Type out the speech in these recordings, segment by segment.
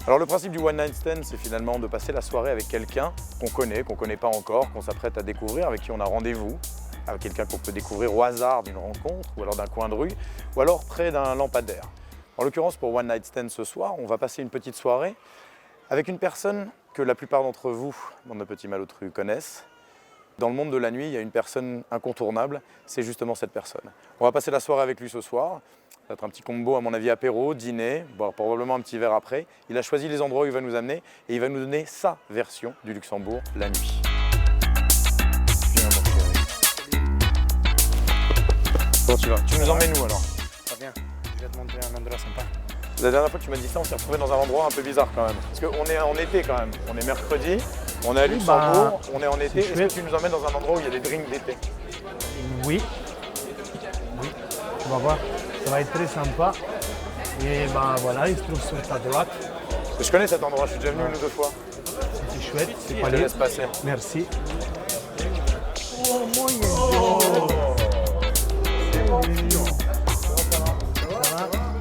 Alors le principe du one night stand, c'est finalement de passer la soirée avec quelqu'un qu'on connaît pas encore, qu'on s'apprête à découvrir, avec qui on a rendez-vous, avec quelqu'un qu'on peut découvrir au hasard d'une rencontre, ou alors d'un coin de rue, ou alors près d'un lampadaire. En l'occurrence, pour one night stand ce soir, on va passer une petite soirée avec une personne que la plupart d'entre vous, dans nos petits Malotru, connaissent. Dans le monde de la nuit, il y a une personne incontournable, c'est justement cette personne. On va passer la soirée avec lui ce soir. Ça va être un petit combo, à mon avis, apéro, dîner, boire probablement un petit verre après. Il a choisi les endroits où il va nous amener et il va nous donner sa version du Luxembourg la nuit. Viens, mon chéri. Comment tu vas? Tu nous emmènes où alors? Très bien, je vais te montrer un endroit sympa. La dernière fois que tu m'as dit ça, on s'est retrouvé dans un endroit un peu bizarre quand même. Parce qu'on est en été quand même. On est mercredi, on est à Luxembourg, on est en été. Est-ce que tu nous emmènes dans un endroit où il y a des drinks d'été? Oui. Oui, tu vas voir, ça va être très sympa. Et ben voilà, il se trouve sur ta droite. Je connais cet endroit, je suis déjà venu une ou deux fois. C'est chouette, c'est Je pas te laisse passer. Merci.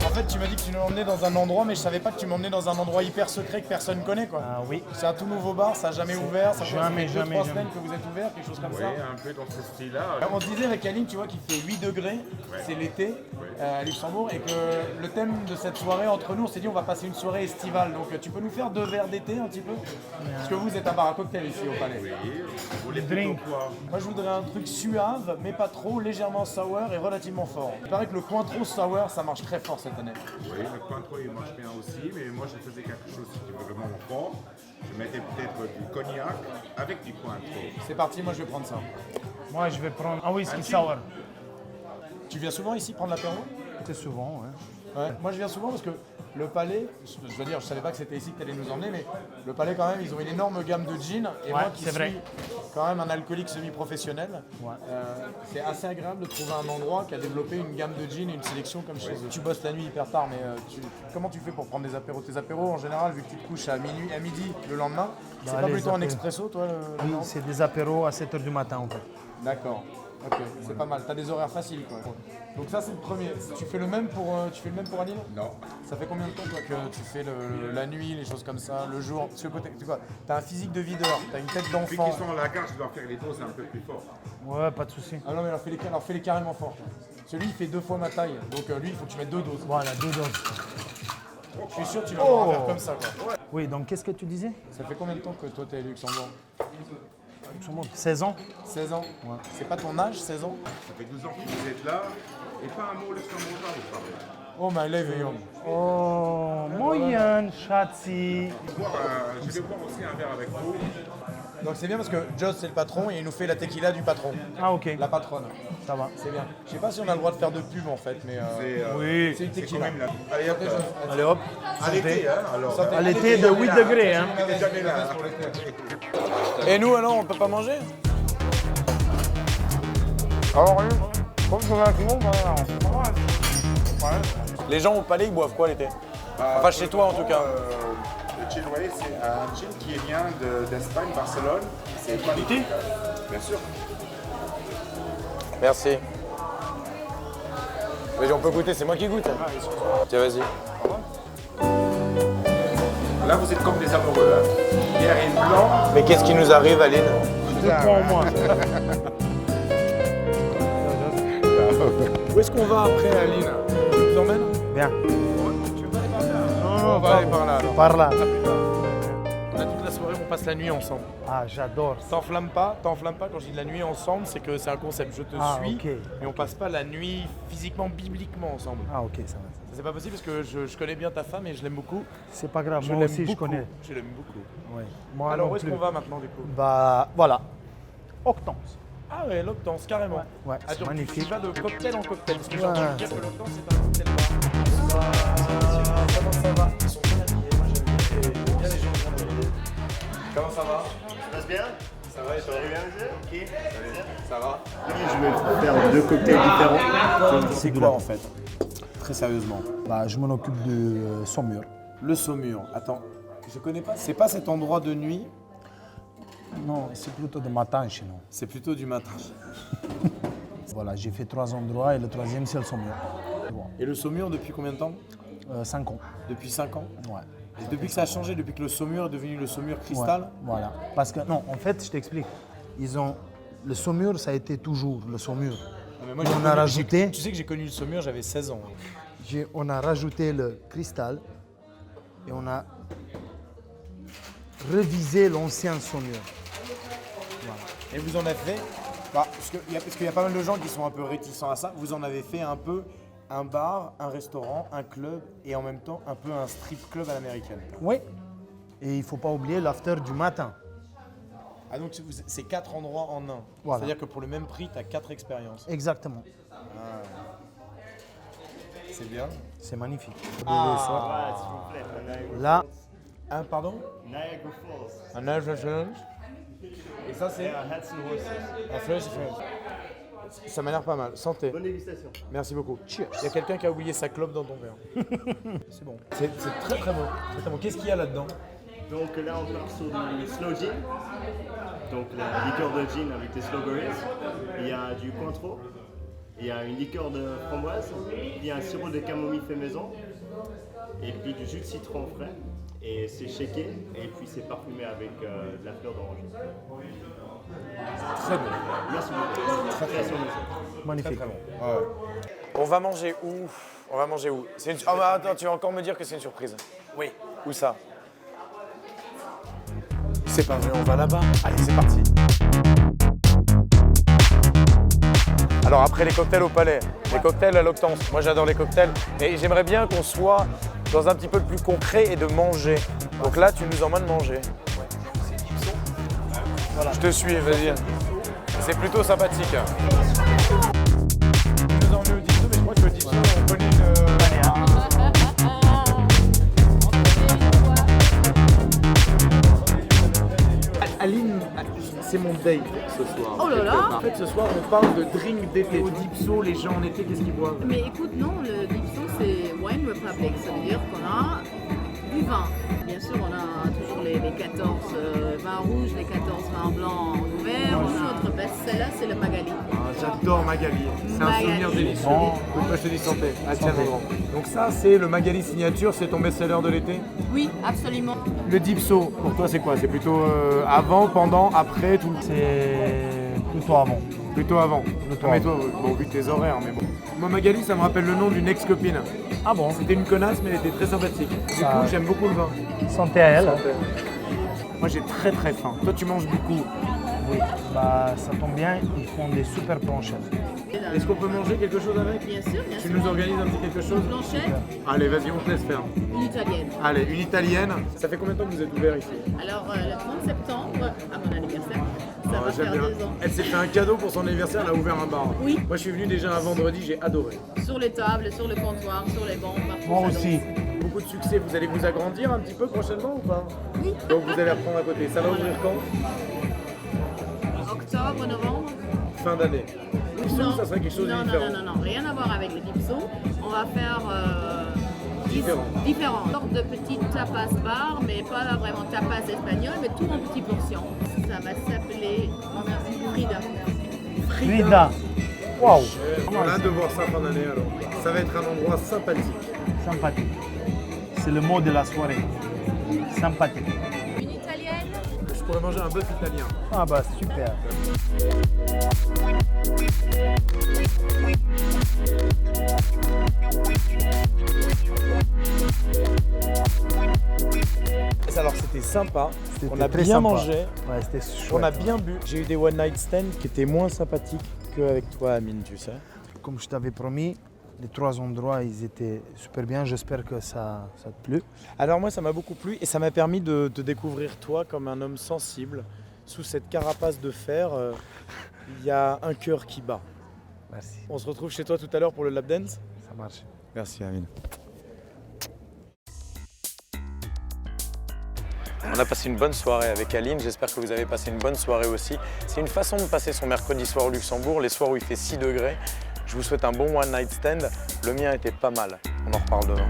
En fait, tu m'as dit que tu nous emmenais dans un endroit, mais je savais pas que tu m'emmenais dans un endroit hyper secret que personne connaît, quoi. Ah oui. C'est un tout nouveau bar, ça n'a jamais ouvert, ça fait Jamais, 2-3 jamais. semaines que vous êtes ouvert, quelque chose comme ça. Oui, un peu dans ce style-là. On se disait avec Aline, tu vois, qu'il fait 8 degrés, c'est l'été à Luxembourg, et que le thème de cette soirée, entre nous, on s'est dit on va passer une soirée estivale. Donc tu peux nous faire 2 verres d'été un petit peu? Parce que vous êtes un bar à cocktail ici au Palais. Oui, vous voulez Drink. plutôt quoi? Moi je voudrais un truc suave, mais pas trop, légèrement sour et relativement fort. Il paraît que le Cointreau sour, ça marche très fort cette année. Oui, le Cointreau il marche bien aussi, mais moi je faisais quelque chose qui était vraiment fort. Je mettais peut-être du cognac avec du Cointreau. C'est parti, moi je vais prendre ça. Moi, je vais prendre un whisky sour. Tu viens souvent ici prendre l'apéro? C'est souvent, ouais. Ouais. Moi je viens souvent parce que le Palais, je veux dire, je savais pas que c'était ici que tu allais nous emmener, mais le Palais quand même, ils ont une énorme gamme de gin. Et moi qui c'est suis vrai. quand même un alcoolique semi-professionnel, c'est assez agréable de trouver un endroit qui a développé une gamme de gin et une sélection comme chez eux. Tu bosses la nuit hyper tard, mais comment tu fais pour prendre des apéros? Tes apéros en général, vu que tu te couches à minuit, à midi le lendemain, c'est pas les plutôt un apéros. expresso toi Oui, non? c'est des apéros à 7h du matin en fait. D'accord. Ok, c'est pas mal. T'as des horaires faciles quoi. Donc ça c'est le premier. Tu fais le même pour Aline? Non. Ça fait combien de temps toi que tu fais la nuit, les choses comme ça, le jour? Parce que t'as un physique de videur, t'as une tête Vu d'enfant. qu'ils sont à la gare, je dois faire les doses un peu plus fort. Ouais, pas de souci. Ah non mais alors fais-les carrément fort. Celui il fait 2 fois ma taille, donc lui il faut que tu mettes 2 doses. Voilà, 2 doses. Je suis sûr que tu vas avoir un verre comme ça quoi. Oui, donc qu'est-ce que tu disais? Ça fait combien de temps que toi t'es à Luxembourg? 16 ans. 16 ans. C'est pas ton âge, 16 ans? Ça fait 12 ans que vous êtes là, et pas un mot luxembourgeois, vous parlez. Oh my leve. Oh, moyen, Schatzi. Je vais boire aussi un verre avec vous. Donc c'est bien parce que Joss c'est le patron et il nous fait la tequila du patron. Ah, ok, La patronne. ça va. C'est bien. Je sais pas si on a le droit de faire de pub en fait, mais Oui. c'est une C'est quand tequila. même la... Allez hop, Allez hop, à l'été, hein, alors. à l'été de 8 degrés. Hein. On est jamais là. Et nous alors, on peut pas manger? Alors, les gens au Palais, ils boivent quoi l'été? Enfin, chez toi en tout cas. Le gin, ouais, c'est un gin qui vient d'Espagne, Barcelone. C'est qualité? Bien sûr. Merci. Mais on peut goûter, c'est moi qui goûte. Tiens, vas-y. Là, vous êtes comme des amoureux. Hein. Hier et blanc. Mais qu'est-ce qui nous arrive, Aline? Je prends moi. Où est-ce qu'on va après Aline? Tu nous emmènes? Bien. Tu veux pas aller par là? Non, On va aller par là alors. Par là. On a toute la soirée, on passe la nuit ensemble. Ah, j'adore. T'enflammes pas quand je dis de la nuit ensemble, c'est que c'est un concept. Je te suis, ok. mais on passe pas la nuit physiquement, bibliquement ensemble. Ah, ok, ça va. Ça, c'est pas possible parce que je connais bien ta femme et je l'aime beaucoup. C'est pas grave, Je moi l'aime aussi, beaucoup. je connais. Je l'aime beaucoup. Ouais. Moi Alors non où est-ce plus. qu'on va maintenant du coup? Bah, voilà. Octance. Ah ouais, l'Octance, carrément. Ouais, Ah, c'est donc, magnifique. Tu vas de cocktail en cocktail, parce que j'ai Ouais. entendu dire que l'Octance c'est un cocktail bar. Comment ça va? Ils sont bien habillés, moi j'aime bien les gens qui sont bien habillés. Comment ça va? Ça passe bien? Ça va et toi? Ok. Ça va? Je vais faire 2 cocktails différents. C'est quoi en fait? Très sérieusement. Bah, je m'en occupe de Saumur. Le Saumur. Attends, je connais pas. C'est pas cet endroit de nuit? Non, c'est plutôt de matin chez nous. C'est plutôt du matin. Voilà, j'ai fait 3 endroits et le 3e, c'est le Saumur. Et le Saumur depuis combien de temps? 5 ans. Depuis 5 ans? Ouais. Depuis que ça a changé, depuis que le saumur est devenu le saumur cristal. Ouais, voilà. Parce que, non, en fait, je t'explique. Le saumur, ça a été toujours le saumur. Non, mais moi, On a rajouté, Tu sais que j'ai connu le saumur, j'avais 16 ans. on a rajouté le cristal et on a révisé l'ancien saumur. Et vous en avez fait, parce qu'il y a pas mal de gens qui sont un peu réticents à ça, vous en avez fait un peu un bar, un restaurant, un club et en même temps un peu un strip club à l'américaine. Oui. Et il ne faut pas oublier l'after du matin. Ah donc c'est 4 endroits en un. Voilà. C'est-à-dire que pour le même prix, tu as 4 expériences. Exactement. C'est bien. C'est magnifique. Voilà, s'il vous plaît. Là, Un pardon Niagara Falls. Un Niagara Falls. Et ça c'est Un Hudson Horses. un Flush. Ça m'a l'air pas mal. Santé. Bonne dégustation. Merci beaucoup. Cheers. Il y a quelqu'un qui a oublié sa clope dans ton verre. C'est bon. C'est très très bon. Très, très bon. Qu'est-ce qu'il y a là-dedans? Donc là, on part sur du slow gin. Donc la liqueur de gin avec des slow berries. Il y a du Cointreau. Il y a une liqueur de framboise. Il y a un sirop de camomille fait maison. Et puis du jus de citron frais. Et c'est shaké. Et puis c'est parfumé avec de la fleur d'oranger. Très bon. Merci beaucoup. Très très bon. magnifique. Très bon. Ouais. On va manger où? On va manger où? Oh, bah, attends, tu vas encore me dire que c'est une surprise. Oui. Où ça? C'est pas vrai, on va là-bas. Allez, c'est parti. Alors après les cocktails au palais, les cocktails à l'Octance. Moi j'adore les cocktails, mais j'aimerais bien qu'on soit dans un petit peu plus concret et de manger. Donc là, tu nous emmènes manger. Voilà. Je te suis, vas-y. C'est plutôt sympathique. Tu nous as emmené au Dipso, mais je crois que le Dipso, on connaît Aline, c'est mon date ce soir. Oh là là. En fait, ce soir, on parle de drink d'été. Au Dipso, les gens en été, qu'est-ce qu'ils boivent? Mais écoute, non, le Dipso c'est Wine Republic, ça veut dire qu'on a du vin. Bien sûr, on a toujours les 14 vins rouges, les 14 vins blancs en ouvert. Notre best-seller, c'est le Magali. Ah, j'adore Magali. C'est un Magali. souvenir délicieux. Moi, je te dis santé. Ah, tiens, maman. Donc ça, c'est le Magali signature, c'est ton best-seller de l'été? Oui, absolument. Le Dipso, pour toi, c'est quoi? C'est plutôt avant, pendant, après, tout le... C'est plutôt avant. Plutôt avant. Plutôt Ah, mais avant. toi, bon, vu tes horaires, mais bon. Moi, Magali, ça me rappelle le nom d'une ex-copine. Ah bon? C'était une connasse, mais elle était très sympathique. Du Ça- coup, j'aime beaucoup le vin. Santé à elle. Moi, j'ai très très faim. Toi, tu manges beaucoup. Oui. Bah, ça tombe bien, ils font des super planchettes. Est-ce qu'on peut manger quelque chose avec? Bien sûr, bien Tu sûr. nous organises un petit quelque chose? Blanchette, Allez, vas-y, on te laisse faire. une italienne. Allez, une italienne. Ça fait combien de temps que vous êtes ouvert ici? Alors, le 30 septembre, à mon anniversaire, ça va J'aime faire bien. 2 ans. Elle s'est fait un cadeau pour son anniversaire, elle a ouvert un bar. Oui. Moi, je suis venu déjà un vendredi, j'ai adoré. Sur les tables, sur le comptoir, sur les bancs, partout. Moi ça aussi. danse. Beaucoup de succès. Vous allez vous agrandir un petit peu prochainement ou pas? Oui. Donc vous allez reprendre à côté. Ça va ouvrir quand? Octobre, novembre. Fin d'année. Non, Ça serait quelque chose de non, différent. non, rien à voir avec les Dipso. On va faire Différent. Une sorte de petit tapas bar, mais pas vraiment tapas espagnol, mais tout en petites portions. Ça va s'appeler Frida. Frida. Waouh. On a hâte de voir ça fin d'année alors. Ça va être un endroit sympathique. Sympathique. C'est le mot de la soirée. Sympathique. Une italienne. Je pourrais manger un bœuf italien. Ah bah super. Alors c'était sympa. C'était On a très bien sympa. mangé. Ouais, c'était chouette. On a bien bu. J'ai eu des one night stands qui étaient moins sympathiques qu'avec toi, Amine, tu sais. Comme je t'avais promis, les 3 endroits, ils étaient super bien. J'espère que ça te plaît. Alors moi, ça m'a beaucoup plu et ça m'a permis de te découvrir toi comme un homme sensible. Sous cette carapace de fer, il y a un cœur qui bat. Merci. On se retrouve chez toi tout à l'heure pour le lap dance. Ça marche. Merci, Amine. On a passé une bonne soirée avec Aline, j'espère que vous avez passé une bonne soirée aussi. C'est une façon de passer son mercredi soir au Luxembourg, les soirs où il fait 6 degrés. Je vous souhaite un bon one night stand, le mien était pas mal, on en reparle demain.